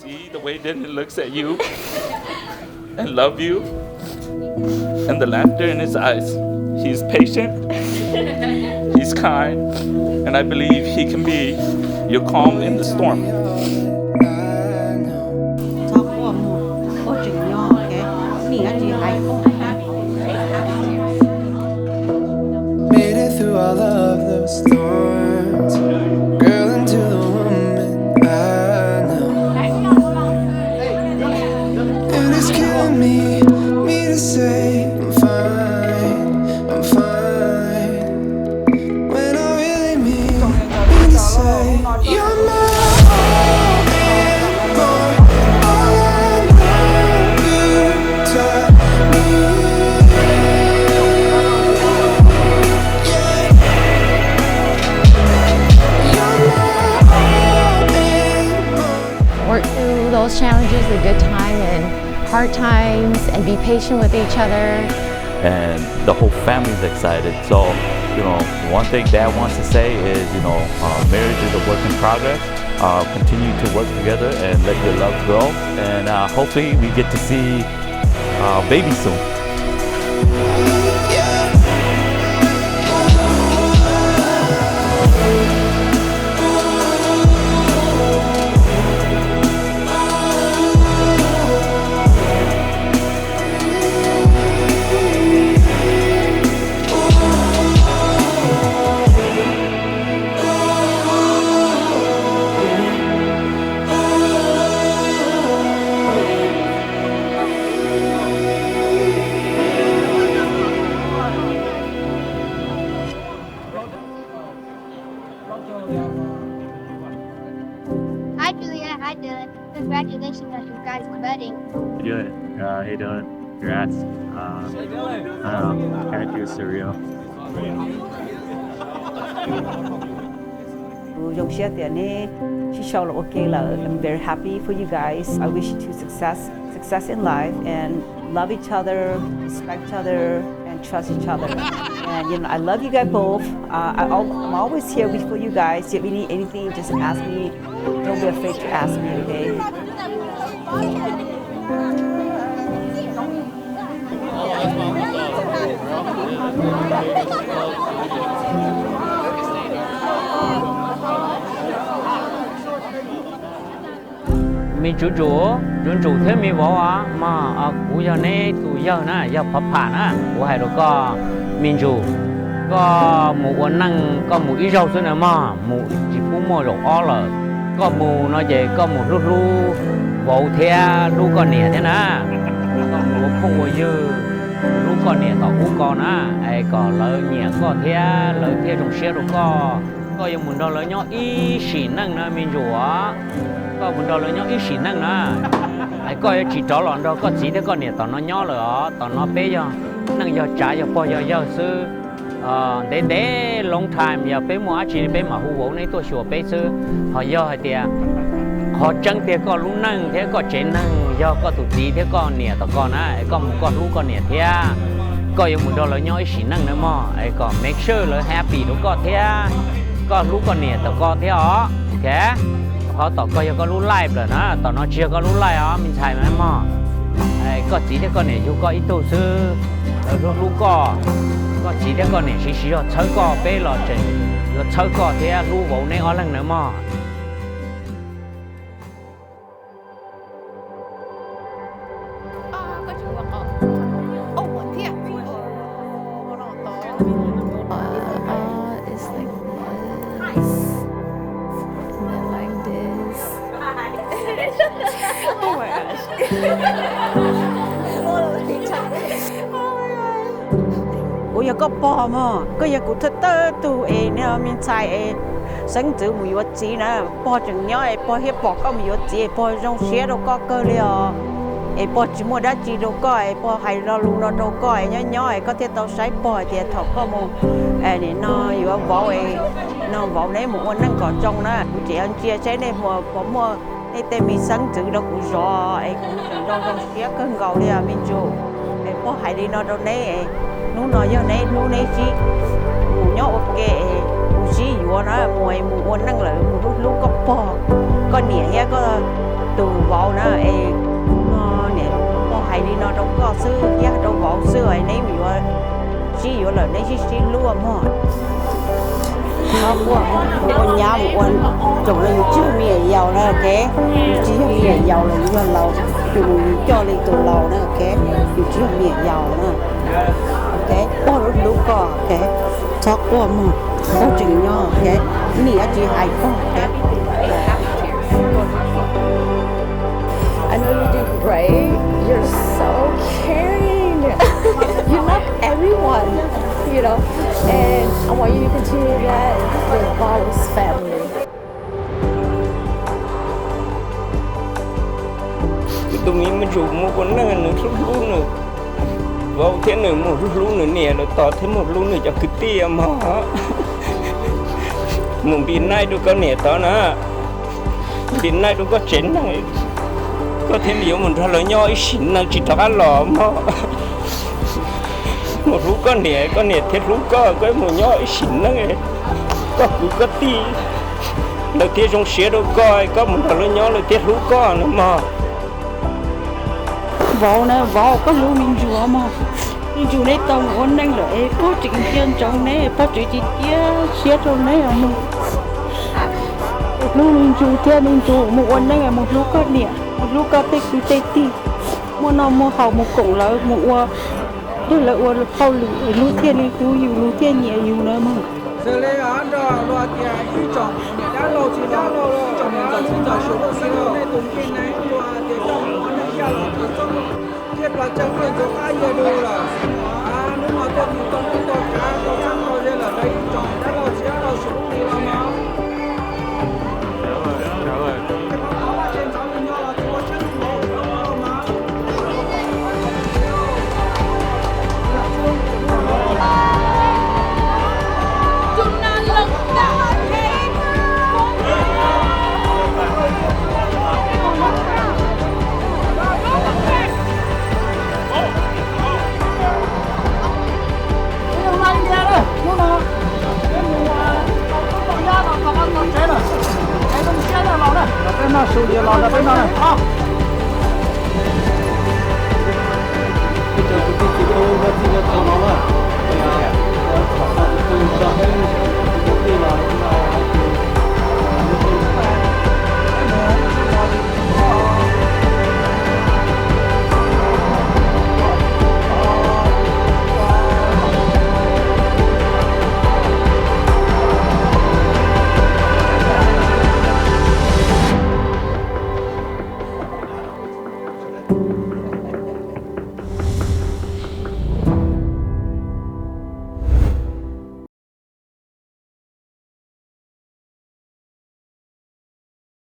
see the way that he looks at you and love you and the laughter in his eyes. He's patient, he's kind, and I believe he can be your calm in the storm. Made it through all of those storms, girl, into the woman I know. And it's killing me to say I'm fine, when I really mean to say you're my all and more. All I know you taught me. Work through those challenges, the good time and hard times, and be patient with each other. And the whole family's excited. So, one thing Dad wants to say is, marriage is a work in progress. Continue to work together and let your love grow. And hopefully we get to see baby soon. Hi, Julia. Hi, Dylan. Congratulations on your guys' wedding. How you doing? How you doing? Congrats. I don't know. Kind of feel surreal. I'm very happy for you guys. I wish you two success in life, and love each other, respect each other, and trust each other. And I love you guys both. I'm always here for you guys. If you need anything, just ask me. Don't be afraid to ask me, okay? mình chủ thêm mình bảo à mà cú giờ này tụi giờ nè giờ phá phá nè cú hay đó có mình chủ có một quán năng có một ít rau nữa mà một chỉ phú mồi rau ó là có một nói về có một lúc bầu theo lúc con nè thế nè có một không bao giờ lúc con nè tao cú con nè ai có lỡ nhẹ có theo trong xe rồi có những muốn đó lỡ nhỏ ít xí năng nè mình chủ á có muốn đó là nhỏ ít xí năng nè, ai coi chỉ trỏ lòn đâu có chỉ thế con này tao nó nhỏ rồi tao nó bé giờ năng giờ trả giờ bao giờ sư để long time giờ bé mua chỉ bé mà hú này tôi sửa bé sư họ giờ hay tiệt họ chẳng tiệt có lú năng thế có chế năng giờ có tụt tí thế con nè tao con á có một con lú con nè thế có những muốn đó là nhỏ ít xí năng nữa mà ai có make sure là happy đúng có thế có lú con nè tao con thế ó ok họ tao coi có lú live rồi đó tao nó chưa có lú live á mình xài mà mò có chỉ thế con này chú có ít tổ sư lú có chỉ thế con này chỉ rồi chơi có bé lọ trên rồi chơi có thế lú vỗ này ở lần nữa mò Oh my gosh. Ủa giờ có bò mà, có giờ cũng thích tới tụi em nè, mình xài em sáng chữ mùi vật gì nè, bò chừng nhỏ em bò hiếp bò có mùi vật gì, bò trong xe đâu có cơ liền, em bò chỉ mua đá chỉ đâu có, em bò hay lo luôn nó đâu có, em nhỏ em có thể tao sấy bò thì thọ có một, em này nó vừa vỏ em, nó vỏ đấy một con năng còn trong nè, chị anh chia sẻ này mua đây tên mình sáng chữ đâu cũng rõ, em cũng trong xe cơn gầu đi à mình chủ, em bò hay đi nó đâu đấy nó nói giờ này nó này chỉ mù nhỏ ok mù chỉ vừa nó mù năng là mù lúc có bò có nhẹ có tù vào nữa nó nè có hay đi nó đâu có sư ya đâu có sư ấy nấy mìnhว่าchỉอยู่là nấy chỉ luôn mà nó qua con nhà một con chồng là chưa mì giàu nữa cái chỉ mì giàu là như là lâu dùng cho lên tù lâu nữa cái dùng chưa mì giàu nữa cái bao lúc có cái chọc qua mà có chừng nhau cái nỉ chỉ hay không cái I know you do great. You're so caring. You love everyone, you know, and I want you to continue that with Ball's family. Tụi mình rủ một con nữa rút luôn nữa, vào thế nữa một rút luôn nữa nè, rồiต่อthêm một luôn nữa cho cứ tiêm mà, một bên này đâu có nè đó nè, bên này đâu có chén này. Có thêm nhiều mình ra lời nhau xin năng chỉ cho ăn lò mà một rú con nè thế rú có cái một nhau xin năng ấy có cú có ti đầu tiên trong xe đâu có một ra lời nhau là thế rú có nữa mà vào có lưu mình chùa mà mình chùa này tao muốn năng lợi có chuyện tiền trong này có chuyện gì kia xe trong này mà lưu mình chùa tiền mình chùa một con năng một lúc có nè lúc có tết cứ tết đi mua nó mua hậu một cổng là mua tôi là mua hậu lũ thiên đi cứ nhiều lũ thiên nhẹ nhiều nữa mà giờ lấy ăn đó loạt tiền ít chọn đã lâu chỉ đã lâu chọn giờ chỉ giờ số lượng sinh này tụng kinh này loạt tiền trong món này ra là tiền trong thiết là trong tiền cho ai giờ đâu là nếu mà tôi thì tôi cũng tôi cá tôi ăn rồi đây là đây chọn đã lâu chỉ đã lâu số lượng đi là mà cái nó sụt lò là cái nó này cái chỗ cái chị tôi nó là